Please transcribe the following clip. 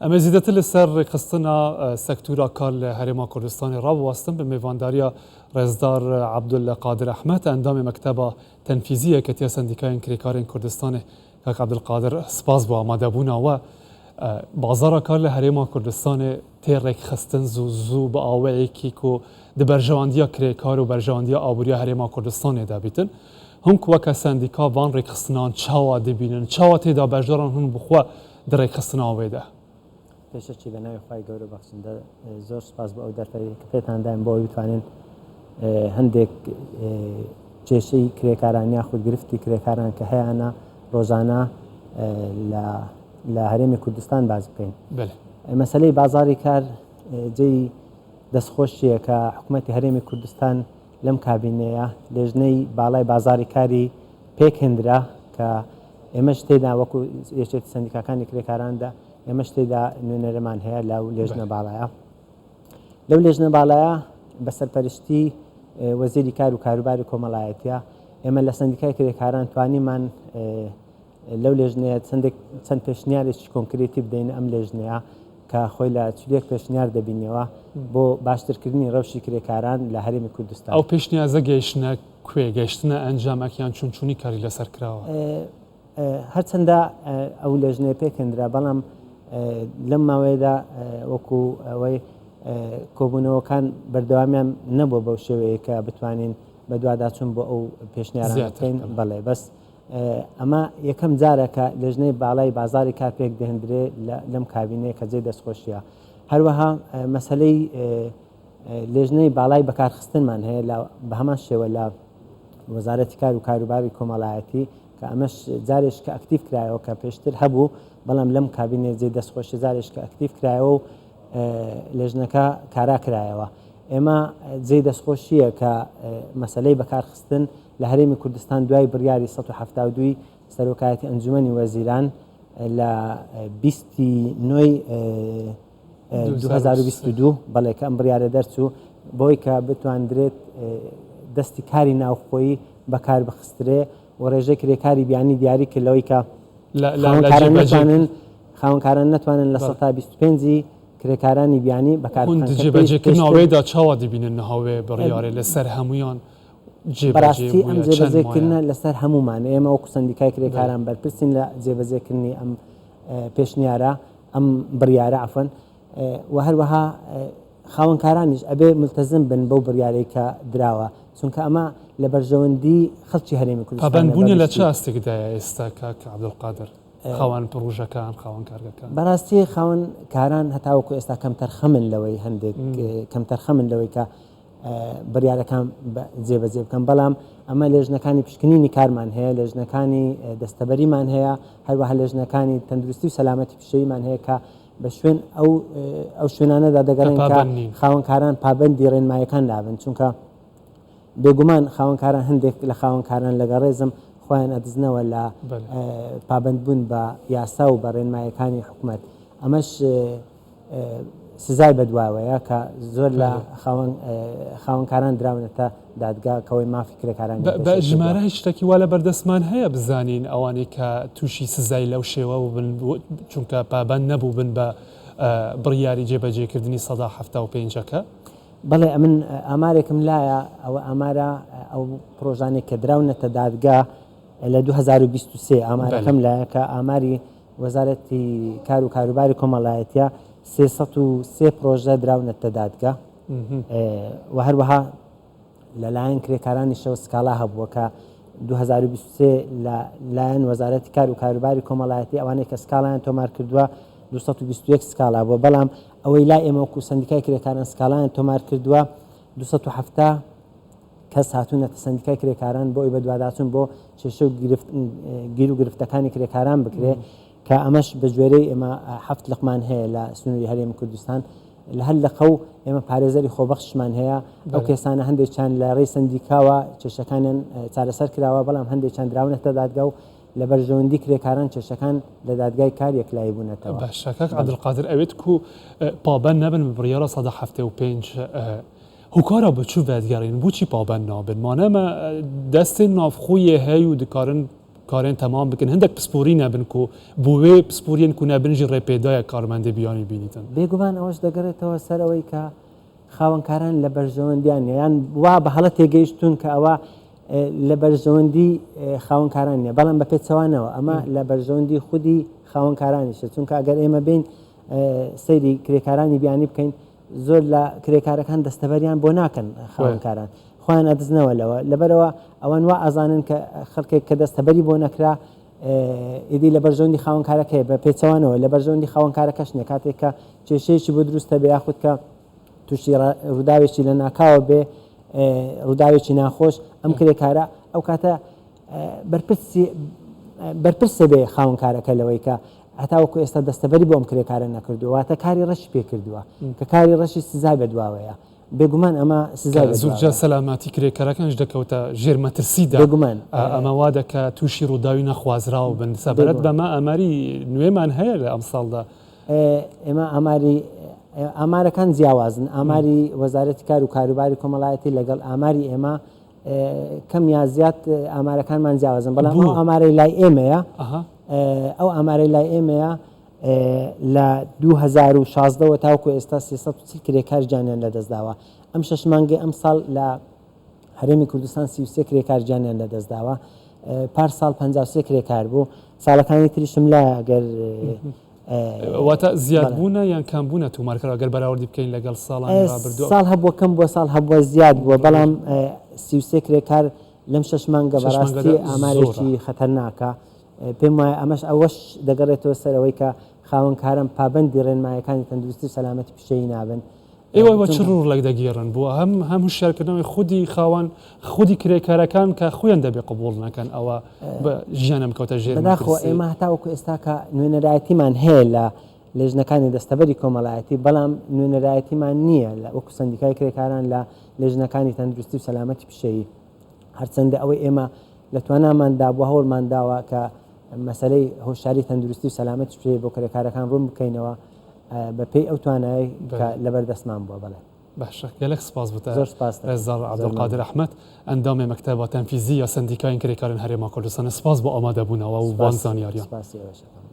اما زیدت لسر خستنا سکتورا کال هرما کردستان را واستن به میوانداری رزدار عبدالقادر احمد اندام مکتب تنفیزی کتیا سندیکای کریکار کردستان که عبدالقادر سپاس با آماده بونا و بازار کال هرما کردستان تیرک خستن زو با آوعی کی کو د برجواندیا کریکار و برجواندیا آبوریا هرما کردستان دا بیتن هم که سندیکا وان رکستنان چاوا دبینن چاوا تیدا برجداران هم بخوا در رکستنا آویده پێشەکی بە ناوی خی گەورە بەخشندە زۆر سپاس بۆ ئەو دەرفەتی کە پێتان دایم بۆ ئەوی بتوانین هەندێک کێشەی کرێکاران یاخود گرفتی کرێکاران کە هەیەە ڕۆژانە لە هەرێمی کوردستان باز بکەین. مەسەلەی بازاری کار جێی دەستخۆشیە کە حکوومەتی هەرێمی کوردستان لەم کابینەیە لێژنەی باڵای بازاری کاری پێکهێنرا کە ئێمەش تێدا وەکو یەکێتی سەندیکاکانی کرێکاراندا ئێمەش تێدا نوێنەرەمان هەیە لەو لێژنە باڵایە. لەو لێژنە باڵایە بە سەرپەرشتی وەزیری کار و کاروباری کۆمەڵایەتیە ئێمە لە سەندیکای کرێکاران توانیمان لەو لێژنەیە چەند پێشنیارێکی کۆنکرێتی بدەین ئەم لێژنەیە کە خۆی لە چولێک پێشنیار دەبینەوە بۆ باشترکردنی ڕەوشی کرێکاران لە هەرێمی کوردستان. ئەو پێشنیازە گەیشتنە کوێ گەیشتنە ئەنجامەکیان چونچوونی کاری لەسەر کراوە هەرچەندە ئەو لێژنەیە پێکهێنرا بەڵام لەم ماوەیەدا وەکو ئەوەی کۆبوونەوەکان بەردەوامیان نەبووە بەو شێوەیە کە بتوانین بە دوواداچوون بۆ ئەو پێشنیاران بکەین. بەڵێ بەس ئەمە یەکەم جارە کە لێژنەی باڵای بازاری کار پێک دەهێنرێ لەم کابینەیە کە جێی دەستخۆشیە. هەروەها مەسەلەی لێژنەی باڵای بەکارخستنمان هەیە بە هەمان شێوە لە وەزارەتی کار و کاروباری کۆمەڵایەتی کە ئەمەش جارێک کە ئەکتیف کرایەوە کە پێشتر هەبوو بەڵام لەم کابینێ جێی دەستخۆشی جارێک کە ئەکتیف کرایەوە و لێژنەکە کارا کرایەوە. ئێمە جێی دەستخۆشیە کە مەسەلەی بەکارخستن لە هەرێمی کوردستان دوای بڕیاری 1970 سەرۆکایەتی ئەنجومەنی وەزیران لە 2022 بەڵێ کە ئەم بڕیارە دەرچوو بۆی کە بتواندرێت دەستی کاری ناوخۆیی بەکار بخسترێ و ڕێژەی کرێکاری بیانی دیاری کردەوەی کە خاوەنکاران نەتوانن لە 125 کرێکارانی بیانی بەکارجێبەجێکردنەوەیدا چاوا دەبینن نەهاوێ بڕیارێ لەسەر هەمویان بەڕاستی ئەم جێبەجێکردنە لەسەر هەمومان ئێمە وەکو سەندیکای کرێکاران بەرپرسین لە جێبەجێکردنی ئەم پێشنیارە ئەم بڕیارە عەفەن و هەروەها خاوەنکارانیش ئەبێ ملتەزم بن بەو بڕیارەی کە دراوە چونکە ئەمە لە بەرژەوەندی خەڵکی هەرێمی کوردستان پابەندبوونی لە چه ئاستێکدایە ئێستا کاک عەبدولقادر خاوەن پڕۆژەکان خاوەن کارگەکان؟ بەڕاستی خاوەن کاران هەتاوەکو ئێستا کەمتەرخەمن لەوەی هەندێک کەمتەرخەمن لەوەی کە بڕیارەکان جێبەجێ بکەن بەڵام ئەمە لێژنەکانی پشکنینی کارمان هەیە لێژنەکانی دەستەبەریمان هەیە هەروەها لێژنەکانی تەندروستی و سەلامەتی پیشەییمان هەیە کە بە شوێن ئەو شوێنانەدا دەگەڕێن کە خاوەنکاران پابەندی ڕێنمایەکان دابن چونکە بێگومان خاوەنکاران هەندێک لە خاوەنکاران لەگە ڕێزم خۆیان ئەدزنەوە لە پابەندبوون بە یاسا و بە ڕێنمایەکانی حکوومەت ئەمەش سزای بەدواوەیە کە زۆر لە خاوەنکاران دراونەتە دادگا کەوەی مافی کرێکاران بە ژمارە هیچ شتێکی وا لە بەردەستمان هەیە بزانین ئەوانەی کە تووشی سزای لەو شێوە بن چونکە پابەند نەبوو بن بە بڕیاری جێبەجێکردنی 1975ەکە؟ بەڵێ من ئامارێکم لایە ئەوە ئامارە ئەو پرۆژانێک کە دراونەتە دادگا لە 2023 ئامارەکەم لایە کە ئاماری وەزارەتی کار و کاروباری کۆمەڵایەتیە 303 پرۆژە دراونەتە دادگا و هەروەها لەلایەن کرێکارانی شەو سکاڵا هەبووە کە 2023 لایەن وەزارەتی کار و کاروباری کۆمەڵایەتی ئەوانەی کە سکاڵیان تۆمار کردووە 221 سکاڵا بووە بەڵام ئەوەی لای ئێمە وەکو سەندیکای کرێکاران سکاڵیان تۆمار کردووە 270 کەس هاتوونەتە سەندیکای کرێکاران بۆی بە دوواداچوون بۆ کێشە و گیر و گرفتەکانی کرێکاران بکرێ کە ئەمەش بە گوێرەی ئێمە 7 لقمان هەیە لە سنووری هەرێمی کوردستان لە هەر لەقەو ئێمە پارێزەری خۆبەخشمان هەیە ئەو کێسانە هەندێکیان لە ڕێی سەندیکاوە کێشەکانیان چارەسەر کراوە بەڵام هەندێکیان دراونەتە دادگا و لە بەرژەوەندی کرێکاران کێشەکان لە دادگای کار یەکلایی بوونەتەوە. باشە کاک عەبدولقادر ئەوێت و پابەند نەبن بە بڕیارە 1975 هوکارە بچوو بەدگەڕین بۆچی پابەند نابن مانەمە دەستێ نافخۆیە هەیە و دکارن کارین تمام بکن هندک پسپوری نبن کو بوی پسپورین کو نبن جی رپیدای کارمنده بیانی بینیتن بێگومان ئەوەش دەگەڕێتەوە سەرەوەی کە خاوەنکاران لە بەرژەوەندیان یان وا بە هەڵە تێگەیشتون کە ئەوە لە بەرژەوەندی خاوەنکاران نیە بەڵام بە پێچەوانەوە ئەمە لە بەرژەوەندی خودی خاوەنکارانیشە چونکە ئەگەر ئێمە بین سەیری کرێکارانی بیانی بکەین زۆر لە کرێکارەکان دەستەبەریان بۆ ناکەن خاوەنکاران خۆیان ئەدزنەوە لەوە لەبەرەوە ئەوەن وا ئازانن کە خەڵکێک کە دەستەبەری بۆ نەکرا ئیدی لە بەرژەوەندی خاوەنکارەکەی بە پێچەوانەوە لە بەرژەوەندی خاوەنکارەکەش نیە کاتێک کە کێشەیەکی بۆ دروستە بێ یاخود کە تووشی ڕووداوێکی لە ناکاوە بێ ڕووداوێکی ناخۆش ئەم کرێکارە ئەو کاتە بەرپرسە بێ خاوەنکارەکە لەوەی کە هەتاوەکو ئێستا دەستەبەری بۆ ئەم کرێکارە نەکردووە واتە کاری ڕەشی پێکردووە کە کاری ڕەشی سزای بەدواوەیە بێگومان ئەمە سزای زوجە سەلامەتی کرێکارەکانش دەکەوتە ژێر مەترسیدا بێگومان ئەمە وا دەکە تووشی ڕووداوی نەخوازراوە بن سەبارەت بەمە ئەماری نوێمان هەیە لە ئەم ساڵدا ئێمە ئامارەکان جیاوازن ئاماری وەزارەتی کار و کاروباری کۆمەڵایەتی لەگەڵ ئاماری ئێمە کەم یا زیاد ئامارەکانمان جیاوازن بەڵام ئەو ئامارەی لای ئێمەیە ئەو ئامارەی لای ئێمەیە لە 2016ەوە تاوکو ئێستا 340 کرێکار گیانیان لەدەستداوە ئەم 6 مانگی ئەم ساڵ لە هەرێمی کوردستان 33 کرێکار گیانیان لەدەستداوە پارساڵ 53 کرێکار بوو ساڵەکانی تریشم لایە ئەگەر واتە زیادبوونە یان کەمبوونە تومارکەوە ئەگەر بەراوردی بکەین لەگەڵ ساڵانی ڕابردووە ساڵ هەبووە کەم بووە ساڵ هەبووە زیاد بووە بەڵام 33 کرێکار لەم 6 مانگە بەڕاستی ئامارێکی خەتەرناکە پێم وایە ئەمەش ئەوەش دەگەڕێتەوە سەرەوەی کە خاوەنکارم پابەندی ڕێنمایەکانی تەندروستی و سەلامەتی پیشەیی نابن ئێوە بە چ ڕوڕێک دەگێڕن بووە هەم هوشیارکردنەوەی خودی کرێکارەکان کە خۆیان دەبێ قبوڵ نەکەن ئەوە بە ژیانم کەوتە ژێر بەداخۆ ئێمە هەتاوەکو ئێستا کە نوێنەرایەتیمان هەیە لە لێژنەکانی دەستەبەری کۆمەڵایەتی بەڵام نوێنەرایەتیمان نییە لە وەکو سەندیکای کرێکاران لە لێژنەکانی تەندروستی و سەلامەتی پیشەیی هەرچەندە ئەوەی ئێمە لە تواناماندا بووە هەوڵمانداوە کە مەسەلەی هۆشیاری تەندروستی و سەلامەتی پیشەیی بۆ کرێکارەکان ڕوون بکەینەوە بەپێی ئەو توانایی کە لەبەردەستمان بووە بەڵێ باشە گەلێک سپاس بوو زۆر سپاس ڕێزدار عەبدولقادر ئەحمەد ئەندامی مەکتەبە تەنفیزی یا سەندیکای کرێکاران هەرێما کوردستان سپاس بۆ ئامادەبوونەوە و بانزانیاریان سپاسی ئێوەشەکەم